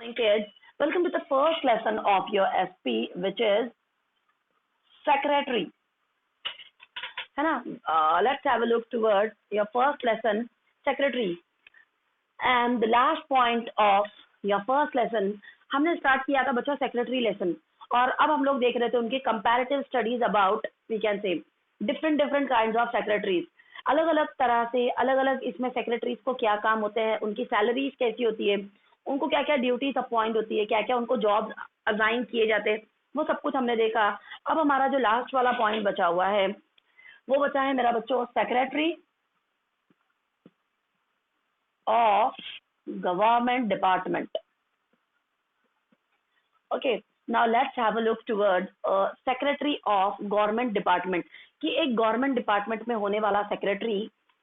Morning, kids. Welcome to the first lesson of your SP, which is secretary. है ना? Let's have a look towards your first lesson, secretary. And the last point of your first lesson, हमने start किया था बच्चों secretary lesson, और अब हम लोग देख रहे थे उनके comparative studies about we can say different kinds of secretaries. अलग अलग तरह से अलग अलग इसमें सेक्रेटरीज को क्या काम होते हैं, उनकी सैलरीज कैसी होती है, उनको क्या क्या ड्यूटीज अपॉइंट होती है, क्या क्या उनको जॉब असाइन किए जाते हैं, वो सब कुछ हमने देखा. अब हमारा जो लास्ट वाला पॉइंट बचा हुआ है वो बचा है मेरा बच्चों secretary of government department. Okay, now let's have a look toward secretary of government department, कि एक गवर्नमेंट डिपार्टमेंट में होने वाला सेक्रेटरी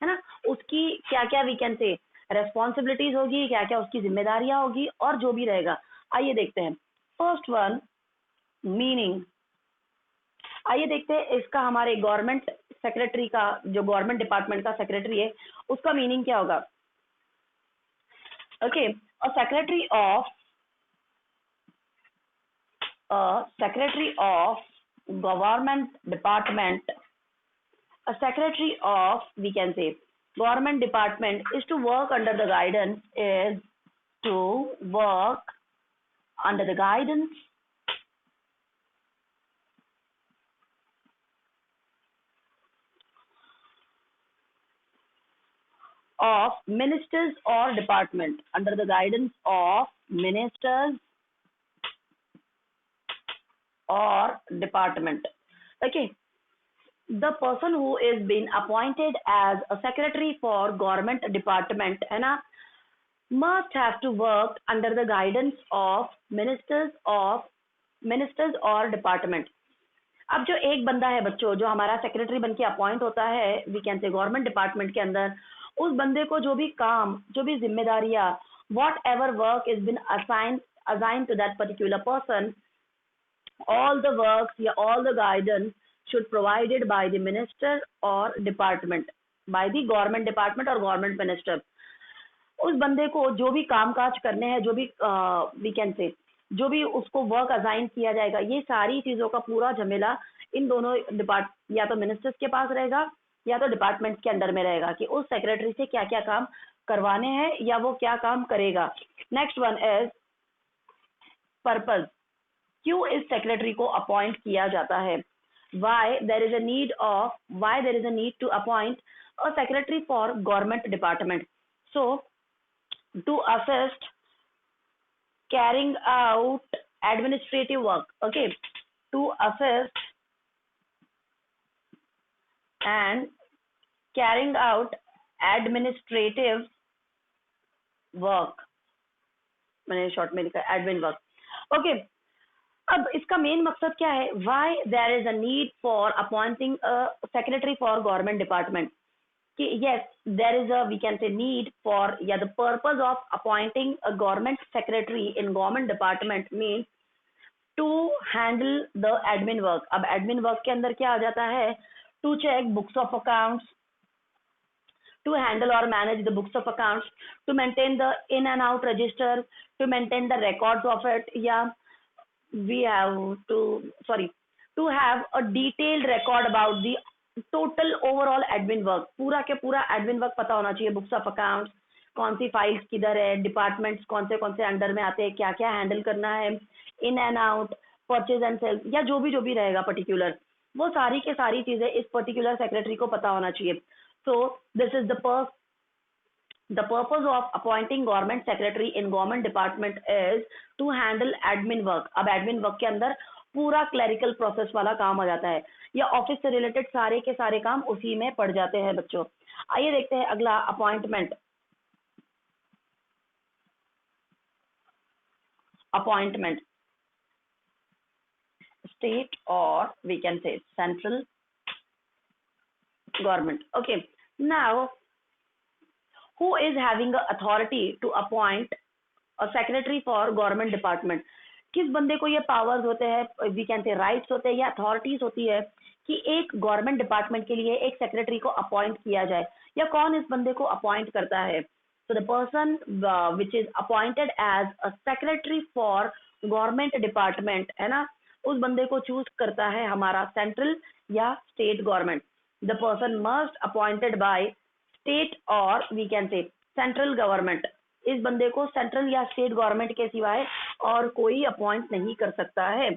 है ना, उसकी क्या क्या वी कैन से रेस्पॉन्सिबिलिटीज होगी, क्या क्या उसकी जिम्मेदारियां होगी और जो भी रहेगा. आइए देखते हैं. First one, meaning. आइए देखते हैं इसका हमारे गवर्नमेंट सेक्रेटरी का, जो गवर्नमेंट डिपार्टमेंट का सेक्रेटरी है, उसका मीनिंग क्या होगा. Okay, a secretary of government department, a secretary of we can say government department is to work under the guidance of ministers or department, under the guidance of ministers or department. Okay, the person who is been appointed as a secretary for government department है ना, must have to work under the guidance of ministers or department. अब जो एक बंदा है बच्चों, जो हमारा सेक्रेटरी बन के अपॉइंट होता है we can say government department के अंदर, उस बंदे को जो भी काम, जो भी जिम्मेदारियां, whatever work is been assign to that particular person, all the works या all the guidance should provided by the minister or department, by the government department और government minister. उस बंदे को जो भी काम काज करने हैं, जो भी वी कैन से जो भी उसको वर्क असाइन किया जाएगा, ये सारी चीजों का पूरा झमेला इन दोनों या तो मिनिस्टर्स के पास रहेगा या तो डिपार्टमेंट के अंडर में रहेगा, कि उस सेक्रेटरी से क्या क्या काम करवाने हैं या वो क्या काम करेगा. Next one is purpose. क्यों इस सेक्रेटरी को अपॉइंट किया जाता है. why there is a need to appoint a secretary for government department. So to assist carrying out administrative work. Okay, to assist and carrying out administrative work, मैंने short में लिखा admin work. Okay, अब इसका main मकसद क्या है. Why there is a need for appointing a secretary for government department, कि yes there is a we can say need for या the purpose of appointing a government secretary in government department means to handle the admin work. अब admin work के अंदर क्या आ जाता है, to check books of accounts, to handle or manage the books of accounts, to maintain the in and out register, to maintain the records of it. Yeah, we have to have a detailed record about the total overall admin work. पूरा के पूरा admin work पता होना चाहिए. Books of accounts, कौन सी files किधर है, departments कौन से अंडर में आते हैं, क्या क्या हैंडल करना है, in and out, purchase and sale, या जो भी रहेगा पर्टिकुलर, वो सारी के सारी चीजें इस पर्टिकुलर सेक्रेटरी को पता होना चाहिए. So this is the purpose of appointing government secretary in government department is to handle admin work. अब admin work के अंदर पूरा clerical process वाला काम आ जाता है, या ऑफिस से रिलेटेड सारे के सारे काम उसी में पड़ जाते हैं बच्चों. आइए देखते हैं अगला अपॉइंटमेंट स्टेट और we can say central government. Okay, now who is having the authority to appoint a secretary for government department. किस बंदे को ये पावर्स होते हैं, वी कैन से राइट्स होते हैं या अथॉरिटीज होती है कि एक गवर्नमेंट डिपार्टमेंट के लिए एक सेक्रेटरी को अपॉइंट किया जाए, या कौन इस बंदे को अपॉइंट करता है. So the person which is appointed as a secretary for government department, है ना, उस बंदे को चूज करता है हमारा सेंट्रल या state government. The person must appointed by state or we can say central government. इस बंदे को सेंट्रल या स्टेट गवर्नमेंट के सिवाय और कोई अपॉइंट नहीं कर सकता है.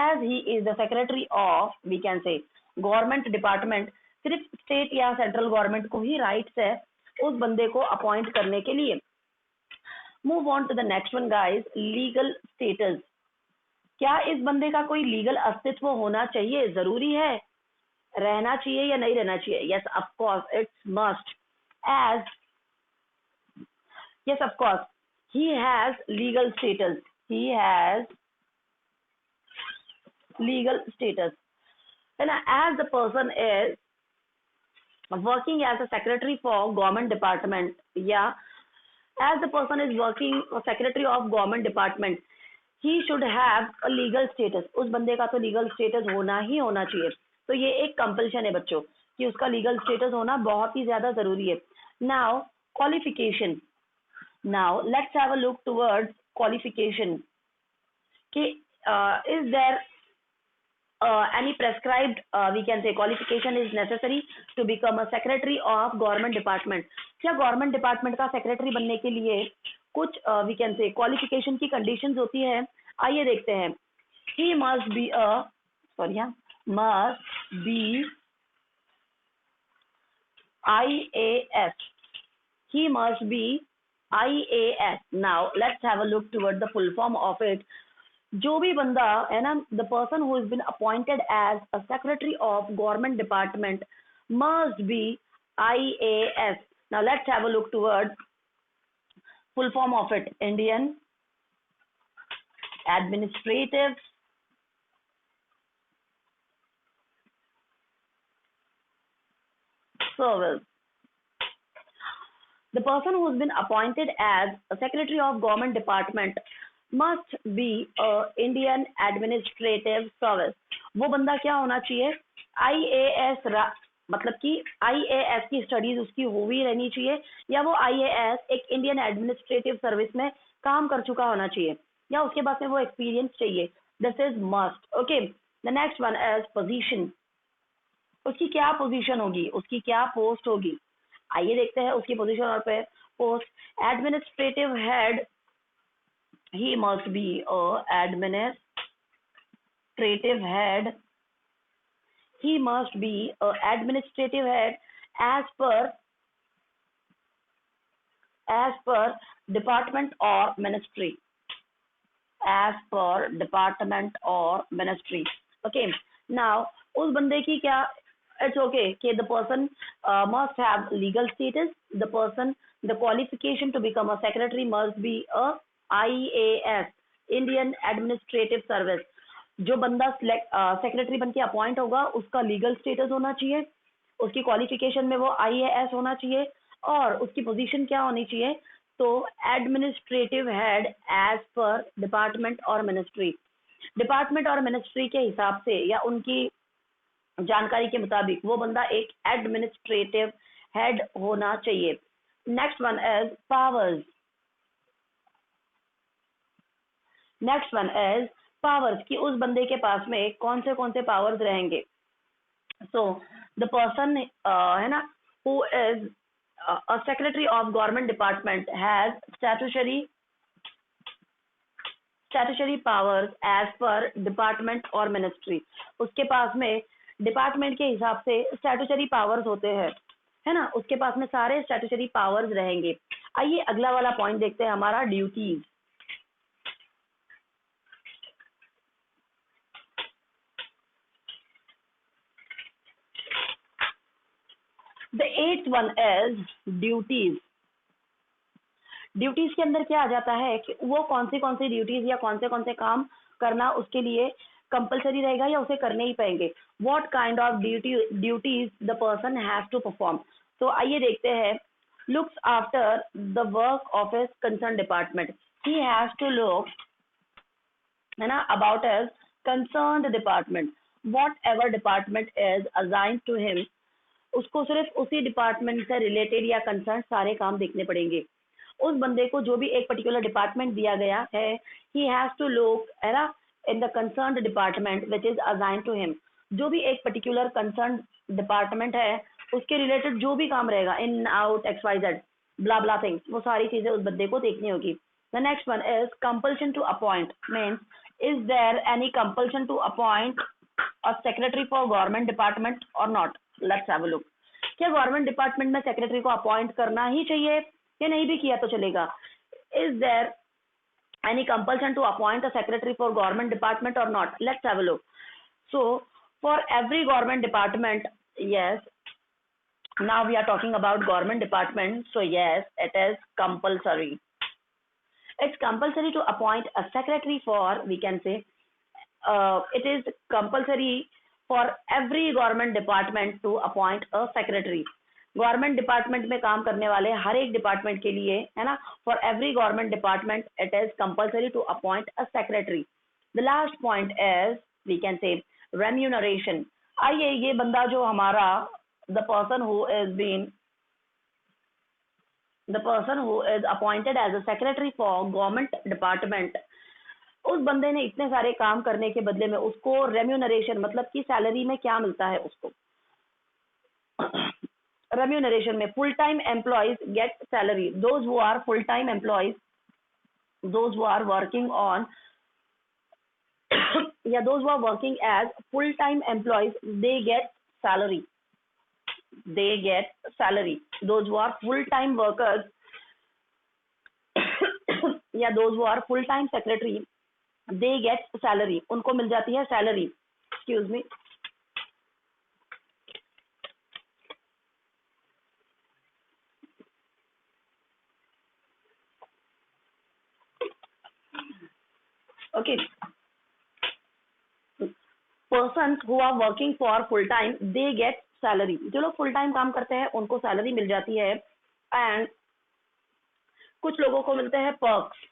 As he is the secretary of we can say government department, सिर्फ स्टेट या सेंट्रल गवर्नमेंट को ही राइट्स है उस बंदे को अपॉइंट करने के लिए. Move on to the next one guys, legal status. क्या इस बंदे का कोई लीगल अस्तित्व होना चाहिए, जरूरी है, रहना चाहिए या नहीं रहना चाहिए? Yes of course it's must. As yes of course he has legal status, he has legal status, and as the person is working as a secretary for government department, yeah, as the person is working secretary of government department, he should have a legal status. उस बंदे का तो legal status होना ही होना चाहिए. तो ये एक कंपल्शन है बच्चों कि उसका लीगल स्टेटस होना बहुत ही ज्यादा जरूरी है. Now qualification. Now let's have a look towards qualification. Is there any prescribed we can say qualification is necessary to become a secretary of government department? क्या government department का secretary बनने के लिए कुछ we can say qualification की conditions होती है? आइए देखते हैं. He must be a must be IAS. He must be IAS. Now let's have a look toward the full form of it. जो भी बंदा है ना, the person who has been appointed as a secretary of government department must be IAS. Now let's have a look toward full form of it. Indian Administrative Service. The person who has been appointed as a secretary of government department must be a Indian Administrative Service. वो बंदा क्या होना चाहिए? IAS, मतलब कि IAS की studies उसकी हुई रहनी चाहिए, या वो IAS एक इंडियन एडमिनिस्ट्रेटिव सर्विस में काम कर चुका होना चाहिए, या उसके बाद में वो एक्सपीरियंस चाहिए. This is must. Okay, the next one is position. उसकी क्या पोजीशन होगी, उसकी क्या पोस्ट होगी? आइए देखते हैं उसकी पोजीशन और पे post. Administrative head, he must be administrative head, he must be a administrative head as per department or ministry, as per department or ministry. Okay, now उस बंदे की क्या, it's okay कि the person must have legal status, the qualification to become a secretary must be a IAS, Indian Administrative Service. जो बंदा secretary बन के appoint होगा उसका लीगल स्टेटस होना चाहिए, उसकी क्वालिफिकेशन में वो IAS होना चाहिए, और उसकी पोजीशन क्या होनी चाहिए? तो administrative head as per department और मिनिस्ट्री. डिपार्टमेंट और मिनिस्ट्री के हिसाब से या उनकी जानकारी के मुताबिक वो बंदा एक एडमिनिस्ट्रेटिव हेड होना चाहिए. Next one is powers. Next one is powers, कि उस बंदे के पास में कौन से पावर्स रहेंगे. सो द पर्सन है ना who is a secretary of government department has statutory powers as per department और मिनिस्ट्री. उसके पास में डिपार्टमेंट के हिसाब से स्टैट्यूटरी पावर्स होते हैं, है ना, उसके पास में सारे स्टैट्यूटरी पावर्स रहेंगे. आइए अगला वाला पॉइंट देखते हैं, हमारा duties. The eighth one is duties. Duties के अंदर क्या आ जाता है कि वो कौन सी ड्यूटीज या कौन से काम करना उसके लिए कंपलसरी रहेगा या उसे करने ही पाएंगे. What kind of duties the person has to perform. तो आइए देखते हैं. Looks after the work of his concern department. He has to look, है ना, about his concerned department. Whatever department is assigned to him, उसको सिर्फ उसी department से रिलेटेड या कंसर्न सारे काम देखने पड़ेंगे. उस बंदे को जो भी एक पर्टिकुलर डिपार्टमेंट दिया गया है, ही हैज टू लुक है ना in the concerned department which is assign to him. जो भी एक पर्टिकुलर कंसर्न्ड डिपार्टमेंट है उसके रिलेटेड जो भी काम रहेगा, in out x y z blah blah things, वो सारी चीजें उस बंदे को देखनी होगी। The next one is compulsion to appoint, means is there any compulsion to appoint a secretary for government department और not. Let's have a look. क्या गवर्नमेंट डिपार्टमेंट में सेक्रेटरी को अपॉइंट करना ही चाहिए या नहीं भी किया तो चलेगा? Is there any compulsion to appoint a secretary for government department or not? Let's have a look. So for every government department, yes, now we are talking about government department, so yes, it is compulsory. It's compulsory to appoint a secretary for, we can say, it is compulsory for every government department to appoint a secretary. Government department में काम करने वाले हर एक department के लिए है ना, for every government department it is compulsory to appoint a secretary. The last point is we can say remuneration. आइए ये बंदा जो हमारा the person who is appointed as a secretary for government department, उस बंदे ने इतने सारे काम करने के बदले में उसको रेम्यूनरेशन मतलब कि सैलरी में क्या मिलता है उसको? remuneration में full time employees get salary, those who are full time employees, those who are working on yeah, those who are working as full time employees, they get salary, those who are full time workers yeah, those who are full time secretary, they get salary, उनको मिल जाती है salary, excuse me। Okay, persons who are working for full time, they get salary, जो लोग full time काम करते हैं उनको salary मिल जाती है। एंड कुछ लोगों को मिलते हैं पर्क्स।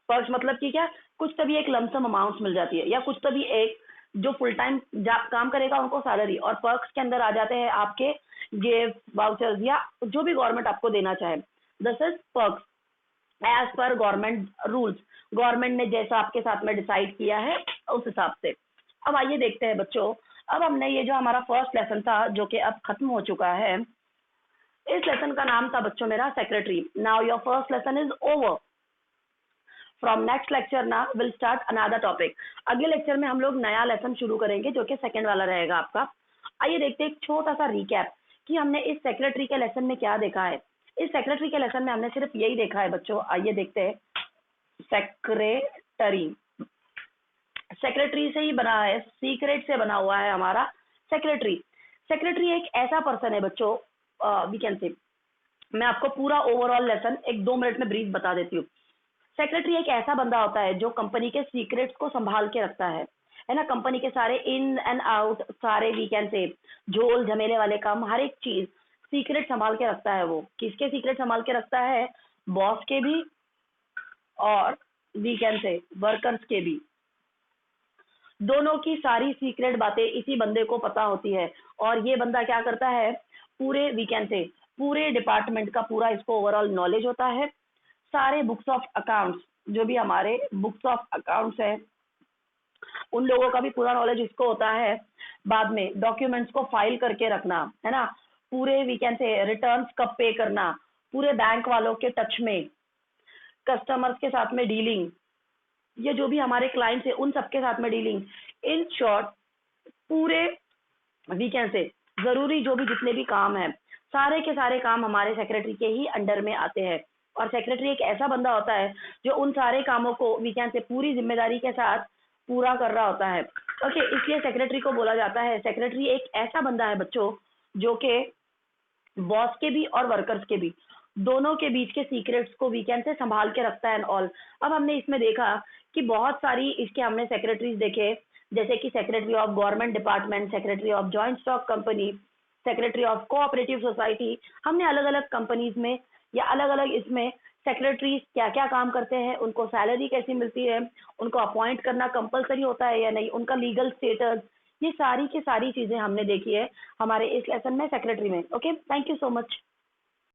पर्क्स मतलब कि क्या, कुछ तभी एक लमसम अमाउंट मिल जाती है, या कुछ तभी एक जो फुल टाइम काम करेगा उनको सैलरी। और पर्क्स के अंदर आ जाते हैं आपके गिफ्ट, वाउचर्स या जो भी गवर्नमेंट आपको देना चाहे। This is perks as per government rules, government ने जैसा आपके साथ में डिसाइड किया है उस हिसाब से। अब आइए देखते हैं बच्चों, अब हमने ये जो हमारा फर्स्ट लेसन था जो कि अब खत्म हो चुका है, इस लेसन का नाम था बच्चों मेरा secretary. Now your first lesson is over. From next lecture ना विल स्टार्ट अनदर टॉपिक। अगले लेक्चर में हम लोग नया लेसन शुरू करेंगे जो कि सेकंड वाला रहेगा आपका। आइए देखते हैं एक छोटा सा रिकैप कि हमने इस सेक्रेटरी के लेसन में क्या देखा है। इस सेक्रेटरी के लेसन में हमने सिर्फ यही देखा है बच्चों। आइए देखते हैं सेक्रेटरी, सेक्रेटरी से ही बना है, सीक्रेट से बना हुआ है हमारा सेक्रेटरी। सेक्रेटरी एक ऐसा पर्सन है बच्चों, वी कैन से, मैं आपको पूरा ओवरऑल लेसन एक 2 मिनट में ब्रीफ बता देती हूँ। सेक्रेटरी एक ऐसा बंदा होता है जो कंपनी के सीक्रेट्स को संभाल के रखता है ना, कंपनी के सारे इन एंड आउट, सारे वी कैन से झोल झमेले वाले काम, हर एक चीज सीक्रेट संभाल के रखता है। वो किसके सीक्रेट संभाल के रखता है? बॉस के भी और वी कैन से वर्कर्स के भी, दोनों की सारी सीक्रेट बातें इसी बंदे को पता होती है। और ये बंदा क्या करता है, पूरे वी कैन से पूरे डिपार्टमेंट का पूरा इसको ओवरऑल नॉलेज होता है। सारे बुक्स ऑफ अकाउंट्स, जो भी हमारे बुक्स ऑफ अकाउंट्स है, उन लोगों का भी पूरा नॉलेज इसको होता है। बाद में डॉक्यूमेंट्स को फाइल करके रखना है ना, पूरे वी कैन से रिटर्न्स कब पे करना, पूरे बैंक वालों के टच में, कस्टमर्स के साथ में डीलिंग, ये जो भी हमारे क्लाइंट्स है उन सबके साथ में डीलिंग। इन शॉर्ट पूरे वी कैन से जरूरी जो भी जितने भी काम है, सारे के सारे काम हमारे सेक्रेटरी के ही अंडर में आते हैं। और सेक्रेटरी एक ऐसा बंदा होता है जो उन सारे कामों को वी कैन से पूरी जिम्मेदारी के साथ पूरा कर रहा होता है। ओके, इसलिए सेक्रेटरी को बोला जाता है, सेक्रेटरी एक ऐसा बंदा है बच्चों जो कि बॉस के भी और वर्कर्स के भी, दोनों के बीच के सीक्रेट्स को वीकेंड से संभाल के रखता है एंड ऑल। अब हमने इसमें देखा कि बहुत सारी इसके हमने सेक्रेटरीज देखे, जैसे कि secretary of government department, secretary of joint stock company, secretary of cooperative society. हमने अलग अलग कंपनीज में या अलग अलग इसमें सेक्रेटरीज क्या क्या काम करते हैं, उनको सैलरी कैसी मिलती है, उनको अपॉइंट करना कंपलसरी होता है या नहीं, उनका लीगल स्टेटस, ये सारी की सारी चीजें हमने देखी है हमारे इस लेसन में सेक्रेटरी में। Okay, thank you so much.